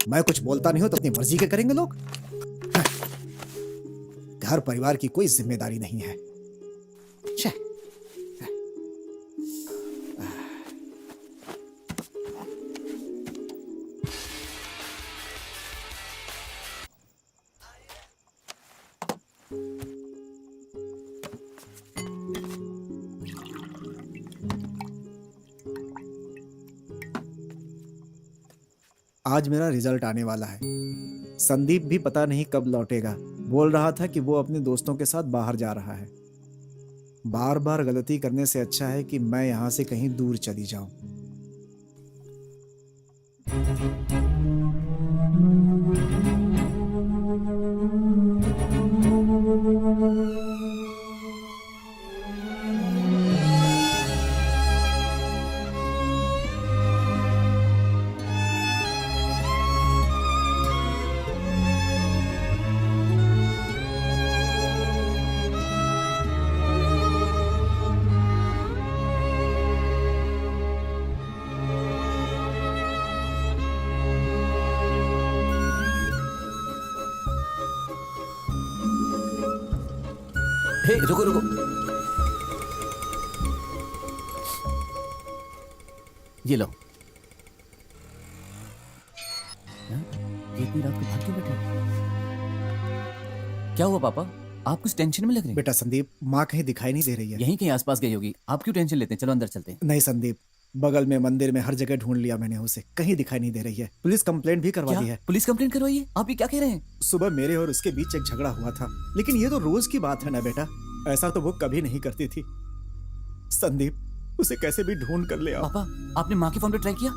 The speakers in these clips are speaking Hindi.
मैं कुछ बोलता नहीं हूं तो अपनी मर्जी के करेंगे लोग। घर परिवार की कोई जिम्मेदारी नहीं है। छे। आज मेरा रिजल्ट आने वाला है। संदीप भी पता नहीं कब लौटेगा। बोल रहा था कि वो अपने दोस्तों के साथ बाहर जा रहा है। बार बार गलती करने से अच्छा है कि मैं यहां से कहीं दूर चली जाऊं। हे रुको रुको, ये लो। इतनी रात को भाग क्यों बैठे? क्या हुआ पापा, आप कुछ टेंशन में लग रहे हैं? बेटा संदीप, माँ कहीं दिखाई नहीं दे रही है। यहीं कहीं आसपास गई होगी, आप क्यों टेंशन लेते हैं? चलो अंदर चलते हैं। नहीं संदीप, बगल में मंदिर में हर जगह ढूंढ लिया मैंने उसे, कहीं दिखाई नहीं दे रही है। पुलिस कंप्लेंट भी करवा दी है। पुलिस कंप्लेंट करवाइए? आप ये क्या कह रहे हैं? सुबह मेरे और उसके बीच एक झगड़ा हुआ था, लेकिन ये तो रोज की बात है ना बेटा, ऐसा तो वो कभी नहीं करती थी। संदीप, उसे कैसे भी ढूंढ कर ले आओ। पापा, आपने माँ के फोन पे ट्राई किया?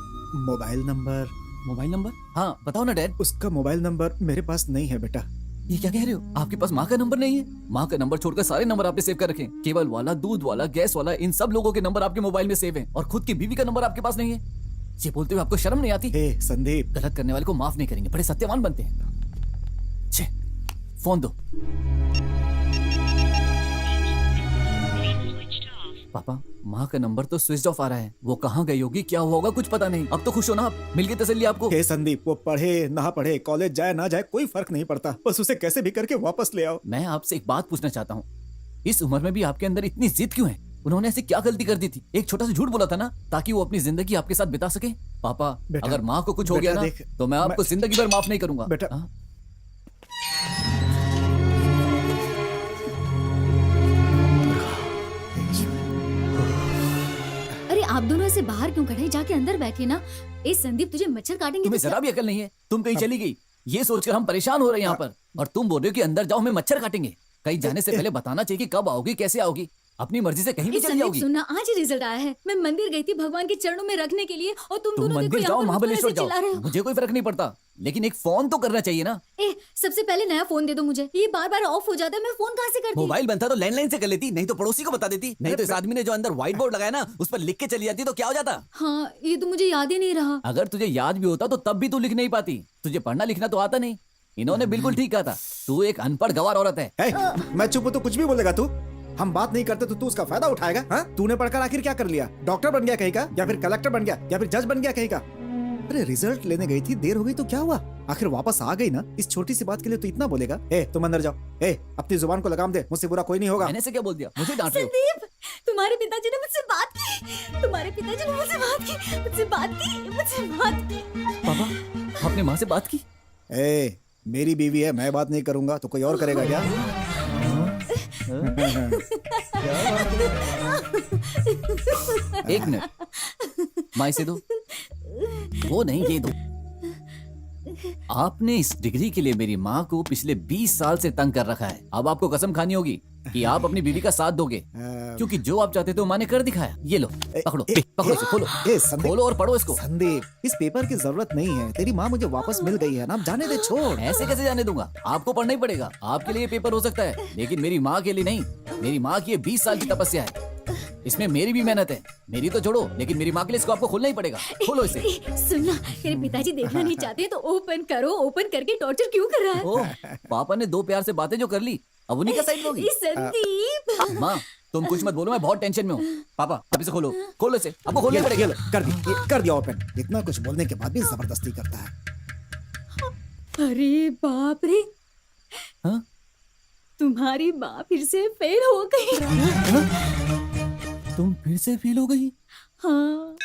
Mobile number? Mobile number? हाँ बताओ ना डैड। उसका मोबाइल नंबर मेरे पास नहीं है बेटा। ये क्या कह रहे हो? आपके पास माँ का नंबर नहीं है? माँ का नंबर छोड़कर सारे नंबर आपने सेव कर रखे हैं। केबल वाला, दूध वाला, गैस वाला, इन सब लोगों के नंबर आपके मोबाइल में सेव हैं और खुद की बीवी का नंबर आपके पास नहीं है। ये बोलते हुए आपको शर्म नहीं आती? हे संदीप, गलत करने वाले को माफ नहीं करेंगे, बड़े सत्यवान बनते हैं। छे, फोन दो। पापा, माँ का नंबर तो स्विच ऑफ आ रहा है। वो कहाँ गई होगी, क्या हुआ होगा, कुछ पता नहीं। अब तो खुश हो ना आप? मिल गई तसल्ली आपको? हे संदीप, वो पढ़े ना पढ़े, कॉलेज जाए ना जाए, कोई फर्क नहीं पड़ता, बस उसे कैसे भी करके वापस ले आओ। मैं आपसे एक बात पूछना चाहता हूँ, इस उम्र में भी आपके अंदर इतनी जिद क्यों है? उन्होंने ऐसी क्या गलती कर दी थी? एक छोटा सा झूठ बोला था ना, ताकि वो अपनी जिंदगी आपके साथ बिता सके। पापा, अगर माँ को कुछ हो गया ना, तो मैं आपको जिंदगी भर माफ नहीं करूंगा। बेटा, आप दोनों ऐसे बाहर क्यों खड़े? जाके अंदर बैठिए ना। ए संदीप, तुझे मच्छर काटेंगे। तुम्हें जरा भी अकल नहीं है? तुम कहीं चली गई ये सोचकर हम परेशान हो रहे हैं यहाँ पर, और तुम बोल रहे हो कि अंदर जाओ, हमें मच्छर काटेंगे। कहीं जाने से पहले बताना चाहिए कि कब आओगी, कैसे आओगी। अपनी मर्जी से कहीं भी चली जाओगी। सुनना, आज ही रिजल्ट आया है। मैं मंदिर गई थी भगवान के चरणों में रखने के लिए, और तुम दोनों मंदिर जाओ, महाबलेश्वर जाओ, मुझे कोई फर्क नहीं पड़ता, लेकिन एक फोन तो करना चाहिए ना। सबसे पहले नया फोन दे दो मुझे, ये बार बार ऑफ हो जाता है, मैं फोन कहाँ से करती? मोबाइल बनता तो लैंडलाइन से कर लेती, नहीं तो पड़ोसी को बता देती, नहीं तो इस आदमी ने जो अंदर व्हाइट बोर्ड लगाया ना, उस पर लिख के चली जाती तो क्या हो जाता? हाँ, ये तो मुझे याद ही नहीं रहा। अगर तुझे याद भी होता तो तब भी तू लिख नहीं पाती, तुझे पढ़ना लिखना तो आता नहीं। इन्होंने बिल्कुल ठीक कहा था, तू एक अनपढ़ गंवार औरत है। मैं चुप हूं तो कुछ भी बोलेगा तू? हम बात नहीं करते तो तू उसका फायदा उठाएगा? हाँ? तूने पढ़कर आखिर क्या कर लिया? डॉक्टर बन गया कहीं का, या फिर कलेक्टर बन गया, या फिर जज बन गया कहीं का? अरे रिजल्ट लेने गई थी, देर हो गई तो क्या हुआ? आखिर वापस आ गई ना, इस छोटी सी बात के लिए तो इतना बोलेगा? तुम अंदर जाओ। अपनी जुबान को लगाम दे, मुझसे बुरा कोई नहीं होगा। मैंने से क्या बोल दिया? मुझे डांट रहे हो? संदीप, तुम्हारे पिताजी ने मुझसे बात की। तुम्हारे पिताजी ने मुझसे बात की, मुझसे बात की, मुझसे बात की। पापा, आपने माँ से बात की? मेरी बीवी है, मैं बात नहीं करूंगा तो कोई और करेगा क्या? एक मिनट, माँ इसे दो। वो नहीं, ये दो। आपने इस डिग्री के लिए मेरी माँ को पिछले 20 साल से तंग कर रखा है। अब आपको कसम खानी होगी कि आप अपनी बीवी का साथ दोगे, क्योंकि जो आप चाहते थे माँ ने कर दिखाया। ये लो, पकड़ो, पकड़ो इसे, खोलो, खोलो और पढ़ो इसको। संदीप, इस पेपर की जरूरत नहीं है, तेरी माँ मुझे वापस मिल गई है ना, जाने दे, छोड़। ऐसे कैसे जाने दूंगा? आपको पढ़ना ही पड़ेगा। आपके लिए पेपर हो सकता है, लेकिन मेरी माँ के लिए नहीं। मेरी माँ की 20 साल की तपस्या है, इसमें मेरी भी मेहनत है। मेरी तो छोड़ो, लेकिन मेरी माँ के लिए इसको आपको खोलना ही पड़ेगा। खोलो इसे। सुनना, तेरे पिताजी देखना नहीं चाहते तो ओपन करो। ओपन करके टॉर्चर क्यों कर रहा है? ओह, पापा ने दो प्यार से बातें जो कर ली, अब उन्हीं का साइड लोगी? संदीप, माँ तुम कुछ मत बोलो, मैं बहुत टेंशन में हूँ। पापा अब इसे खोलो, खोलो इसे, आपको खोलना पड़ेगा। कर दिया ओपन। इतना कुछ बोलने के बाद भी जबरदस्ती करता है। अरे बाप रे, हाँ? तुम्हारी माँ फिर से फेल हो गई। तुम फिर से फेल हो गई? हाँ,